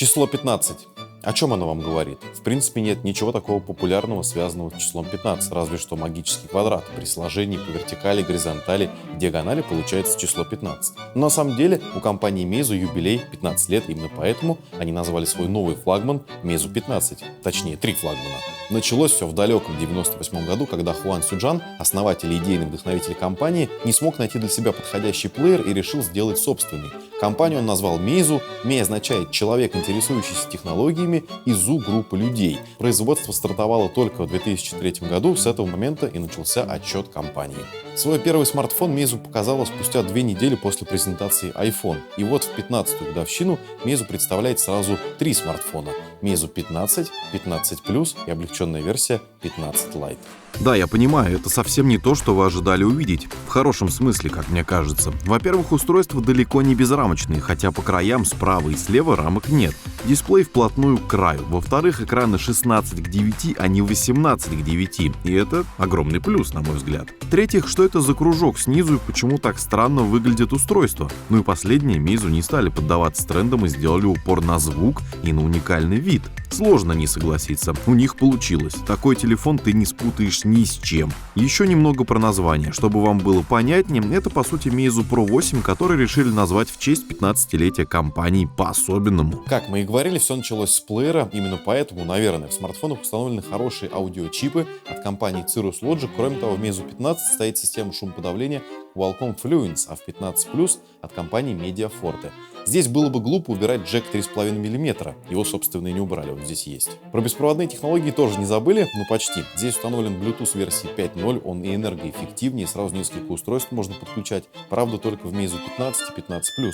Число 15. О чем оно вам говорит? В принципе, нет ничего такого популярного, связанного с числом 15, разве что магический квадрат. При сложении по вертикали, горизонтали и диагонали получается число 15. Но на самом деле у компании Meizu юбилей 15 лет, именно поэтому они назвали свой новый флагман Meizu 15, точнее 3 флагмана. Началось все в далеком 98 году, когда Хуан Сюджан, основатель и идейный вдохновитель компании, не смог найти для себя подходящий плеер и решил сделать собственный. Компанию он назвал Meizu. Мей означает «человек, интересующийся технологиями», и Зу — группа людей. Производство стартовало только в 2003 году, с этого момента и начался отчет компании. Свой первый смартфон Meizu показала спустя 2 недели после презентации iPhone. И вот в 15-ю годовщину Meizu представляет сразу 3 смартфона: Meizu 15, 15 Plus и облегченная версия 15 Lite. Да, я понимаю, это совсем не то, что вы ожидали увидеть. В хорошем смысле, как мне кажется. Во-первых, устройства далеко не безрамочные, хотя по краям справа и слева рамок нет. Дисплей вплотную к краю. Во-вторых, экраны 16:9, а не 18:9. И это огромный плюс, на мой взгляд. В-третьих, что это за кружок снизу и почему так странно выглядит устройство? Ну и последнее, Meizu не стали поддаваться трендам и сделали упор на звук и на уникальный вид. Сложно не согласиться. У них получилось. Такой телефон ты не спутаешь ни с чем. Еще немного про название. Чтобы вам было понятнее, это по сути Meizu Pro 8, который решили назвать в честь 15-летия компании по-особенному. Как мы и говорили, все началось с плеера. Именно поэтому, наверное, в смартфонах установлены хорошие аудиочипы от компании Cirrus Logic. Кроме того, в Meizu 15 стоит система шумоподавления Qualcomm Fluence, а в 15 Plus от компании Mediaforte. Здесь было бы глупо убирать джек 3,5 мм. Его, собственно, и не убрали, вот здесь есть. Про беспроводные технологии тоже не забыли, но почти. Здесь установлен Bluetooth версии 5.0, он и энергоэффективнее, сразу несколько устройств можно подключать. Правда, только в Meizu 15 и 15 Plus.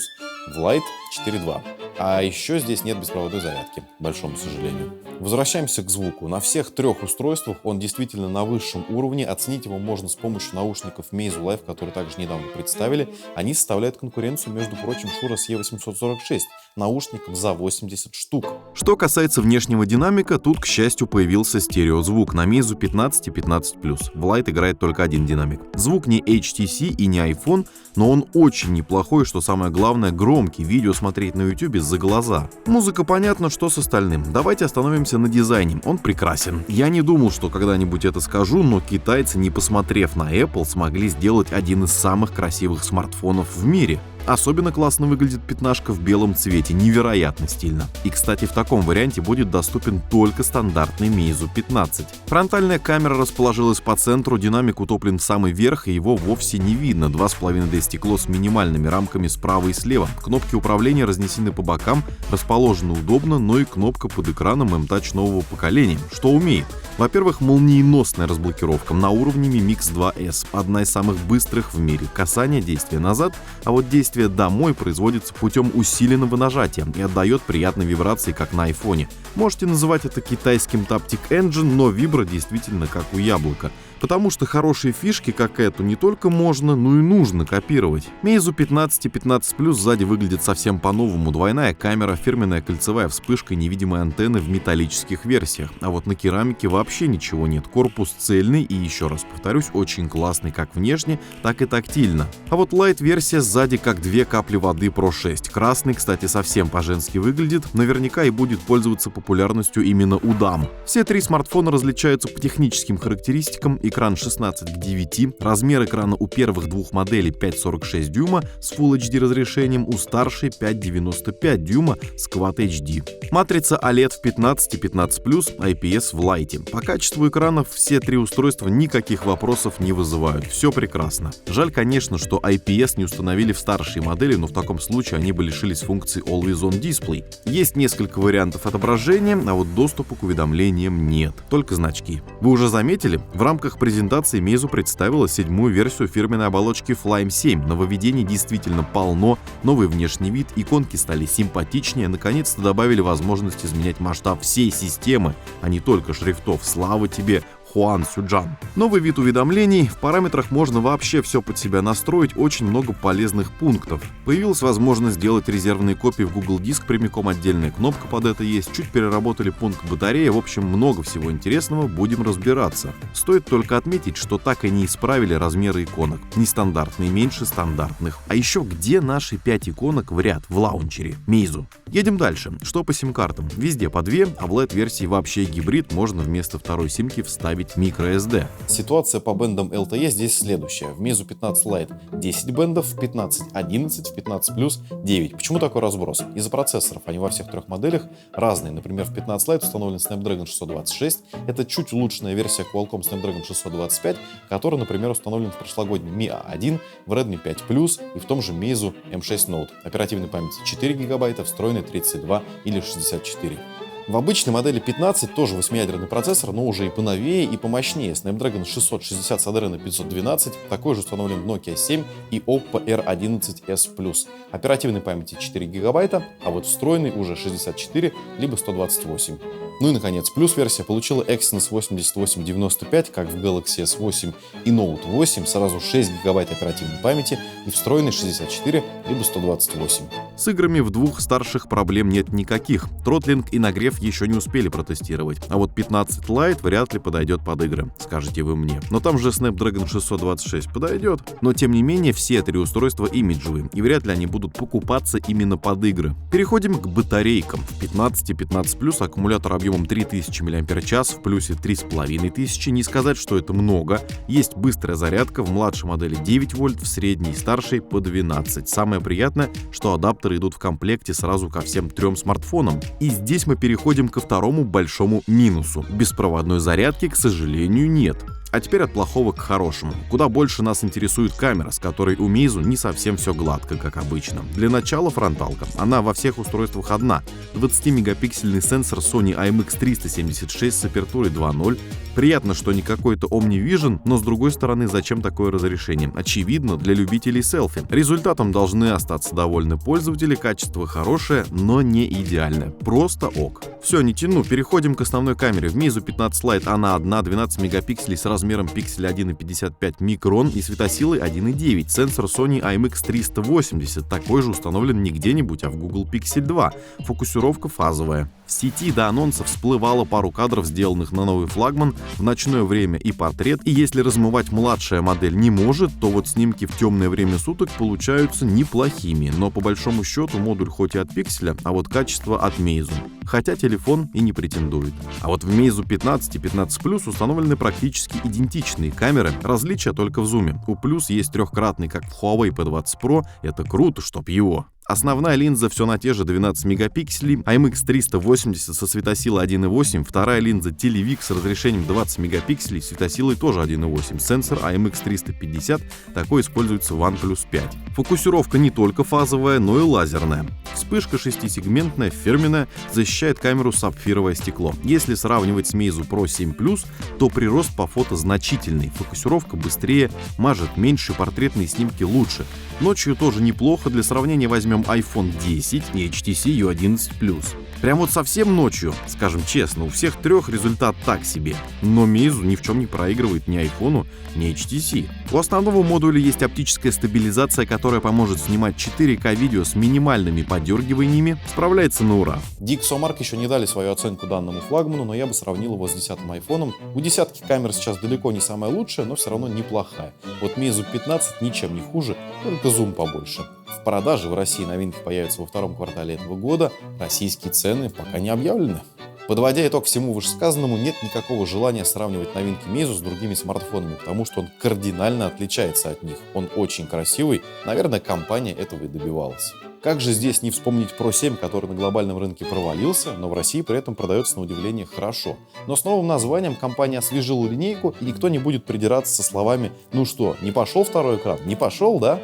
В Lite 4.2. А еще здесь нет беспроводной зарядки, к большому сожалению. Возвращаемся к звуку. На всех 3 устройствах он действительно на высшем уровне. Оценить его можно с помощью наушников Meizu Live, которые также недавно представили. Они составляют конкуренцию, между прочим, Shure E846, наушникам за 80 штук. Что касается внешнего динамика, тут, к счастью, появился стереозвук на Meizu 15 и 15 Plus. В Lite играет только один динамик. Звук не HTC и не iPhone, но он очень неплохой, что самое главное, громкий. Видео смотреть на YouTube за глаза. Музыка, понятно, что с остальным. Давайте остановимся на дизайне. Он прекрасен. Я не думал, что когда-нибудь это скажу, но китайцы, не посмотрев на Apple, смогли сделать один из самых красивых смартфонов в мире. Особенно классно выглядит пятнашка в белом цвете, невероятно стильно. И, кстати, в таком варианте будет доступен только стандартный Meizu 15. Фронтальная камера расположилась по центру, динамик утоплен в самый верх, и его вовсе не видно. 2,5D стекло с минимальными рамками справа и слева. Кнопки управления разнесены по бокам, расположены удобно, но и кнопка под экраном M-Touch нового поколения. Что умеет? Во-первых, молниеносная разблокировка на уровне Mi Mix 2S, одна из самых быстрых в мире. Касание, действие назад, а вот действие домой производится путем усиленного нажатия и отдает приятные вибрации, как на айфоне. Можете называть это китайским Taptic Engine, но вибра действительно как у яблока. Потому что хорошие фишки, как эту, не только можно, но и нужно копировать. Meizu 15 и 15 Plus сзади выглядит совсем по-новому. Двойная камера, фирменная кольцевая вспышка, невидимые антенны в металлических версиях. А вот на керамике вообще ничего нет. Корпус цельный и, еще раз повторюсь, очень классный как внешне, так и тактильно. А вот Lite-версия сзади как 2 капли воды Pro 6. Красный, кстати, совсем по-женски выглядит. Наверняка и будет пользоваться популярностью именно у дам. Все 3 смартфона различаются по техническим характеристикам. Экран 16:9, размер экрана у первых 2 моделей 5,46 дюйма с Full HD разрешением, у старшей 5,95 дюйма с Quad HD. Матрица OLED в 15 и 15 Plus, IPS в Lite. По качеству экранов все 3 устройства никаких вопросов не вызывают. Все прекрасно. Жаль, конечно, что IPS не установили в старшие модели, но в таком случае они бы лишились функции Always On Display. Есть несколько вариантов отображения, а вот доступа к уведомлениям нет. Только значки. Вы уже заметили? В рамках презентации Meizu представила 7-ю версию фирменной оболочки Flyme 7. Нововведений действительно полно, новый внешний вид, иконки стали симпатичнее, наконец-то добавили возможность изменять масштаб всей системы, а не только шрифтов. Слава тебе, Хуан Сюджан. Новый вид уведомлений. В параметрах можно вообще все под себя настроить, очень много полезных пунктов. Появилась возможность сделать резервные копии в Google Диск, прямиком отдельная кнопка под это есть, чуть переработали пункт батареи, в общем, много всего интересного, будем разбираться. Стоит только отметить, что так и не исправили размеры иконок. Нестандартные меньше стандартных. А еще где наши 5 иконок в ряд в лаунчере? Meizu. Едем дальше. Что по сим-картам? Везде по 2, а в Lite-версии вообще гибрид, можно вместо второй симки вставить microSD. Ситуация по бендам LTE здесь следующая. В Meizu 15 Lite 10 бендов, в 15 11, в 15 Plus 9. Почему такой разброс? Из-за процессоров. Они во всех трех моделях разные. Например, в 15 Lite установлен Snapdragon 626. Это чуть улучшенная версия Qualcomm Snapdragon 625, которая, например, установлен в прошлогоднем Mi A1, в Redmi 5 Plus и в том же Meizu M6 Note. Оперативной памяти 4 ГБ, встроенной 32 или 64. В обычной модели 15 тоже 8-ядерный процессор, но уже и поновее, и помощнее. Snapdragon 660 с Adreno 512, такой же установлен в Nokia 7 и Oppo R11s+. Оперативной памяти 4 ГБ, а вот встроенный уже 64 либо 128. Ну и, наконец, плюс-версия получила Exynos 8895, как в Galaxy S8 и Note 8, сразу 6 ГБ оперативной памяти и встроенный 64 либо 128. С играми в двух старших проблем нет никаких. Тротлинг и нагрев еще не успели протестировать. А вот 15 Lite вряд ли подойдет под игры, скажете вы мне. Но там же Snapdragon 626 подойдет. Но тем не менее все три устройства имиджевые, и вряд ли они будут покупаться именно под игры. Переходим к батарейкам. В 15 и 15 аккумулятор объемом 3000 мАч, в плюсе 3500. Не сказать, что это много. Есть быстрая зарядка, в младшей модели 9 вольт, в средней и старшей по 12. Самое приятное, что адаптеры идут в комплекте сразу ко всем трем смартфонам. И здесь мы переходим ко второму большому минусу. Беспроводной зарядки, к сожалению, нет. А теперь от плохого к хорошему. Куда больше нас интересует камера, с которой у Meizu не совсем все гладко, как обычно. Для начала фронталка. Она во всех устройствах одна. 20-мегапиксельный сенсор Sony IMX376 с апертурой 2.0. Приятно, что не какой-то OmniVision, но с другой стороны, зачем такое разрешение? Очевидно, для любителей селфи. Результатом должны остаться довольны пользователи, качество хорошее, но не идеальное. Просто ок. Все, не тяну, переходим к основной камере. В Meizu 15 Lite она одна, 12 мегапикселей с размером пикселя 1,55 микрон и светосилой 1,9. Сенсор Sony IMX380, такой же установлен не где-нибудь, а в Google Pixel 2. Фокусировка фазовая. В сети до анонса всплывало пару кадров, сделанных на новый флагман, в ночное время и портрет, и если размывать младшая модель не может, то вот снимки в темное время суток получаются неплохими, но по большому счету модуль хоть и от пикселя, а вот качество от Meizu. Хотя телефон и не претендует. А вот в Meizu 15 и 15 Plus установлены практически идентичные камеры, различия только в зуме. У Plus есть трехкратный, как в Huawei P20 Pro, это круто, чтоб его. Основная линза все на те же 12 мегапикселей, IMX380 со светосилой 1.8, вторая линза Televix с разрешением 20 мегапикселей, светосилой тоже 1.8, сенсор IMX350, такой используется в OnePlus 5. Фокусировка не только фазовая, но и лазерная. Вспышка 6-сегментная, фирменная, защищает камеру сапфировое стекло. Если сравнивать с Meizu Pro 7 Plus, то прирост по фото значительный, фокусировка быстрее, мажет меньше, портретные снимки лучше. Ночью тоже неплохо, для сравнения возьмем iPhone 10 и HTC U11 Plus. Прям вот совсем ночью, скажем честно, у всех трех результат так себе. Но Meizu ни в чем не проигрывает ни iPhone, ни HTC. У основного модуля есть оптическая стабилизация, которая поможет снимать 4К видео с минимальными подергиваниями, справляется на ура. DxOMark еще не дали свою оценку данному флагману, но я бы сравнил его с 10-м айфоном. У десятки камер сейчас далеко не самая лучшая, но все равно неплохая. Вот Meizu 15 ничем не хуже, только зум побольше. В продаже в России новинки появятся во втором квартале этого года, российские цены пока не объявлены. Подводя итог всему вышесказанному, нет никакого желания сравнивать новинки Meizu с другими смартфонами, потому что он кардинально отличается от них. Он очень красивый, наверное, компания этого и добивалась. Как же здесь не вспомнить Pro 7, который на глобальном рынке провалился, но в России при этом продается на удивление хорошо. Но с новым названием компания освежила линейку, и никто не будет придираться со словами «Ну что, не пошел второй экран? Не пошел, да?»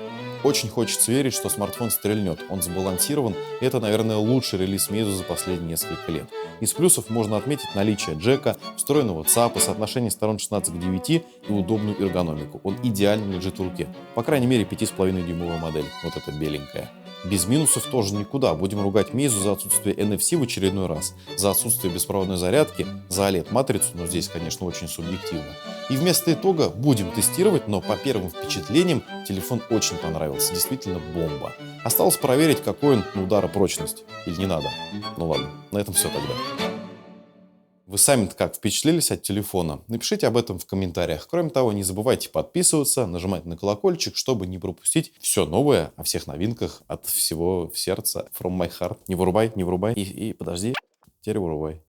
Очень хочется верить, что смартфон стрельнет. Он сбалансирован, и это, наверное, лучший релиз Meizu за последние несколько лет. Из плюсов можно отметить наличие джека, встроенного ЦАПа, соотношение сторон 16 к 9 и удобную эргономику. Он идеально лежит в руке. По крайней мере, 5,5-дюймовая модель. Вот эта беленькая. Без минусов тоже никуда. Будем ругать Meizu за отсутствие NFC в очередной раз, за отсутствие беспроводной зарядки, за OLED-матрицу, но здесь, конечно, очень субъективно. И вместо итога будем тестировать, но по первым впечатлениям телефон очень понравился. Действительно бомба. Осталось проверить, какой он на ударопрочность. Или не надо? Ну ладно, на этом все тогда. Вы сами-то как впечатлились от телефона? Напишите об этом в комментариях. Кроме того, не забывайте подписываться, нажимать на колокольчик, чтобы не пропустить все новое о всех новинках от всего сердца. From my heart. Не вырубай, не вырубай. И подожди, теперь вырубай.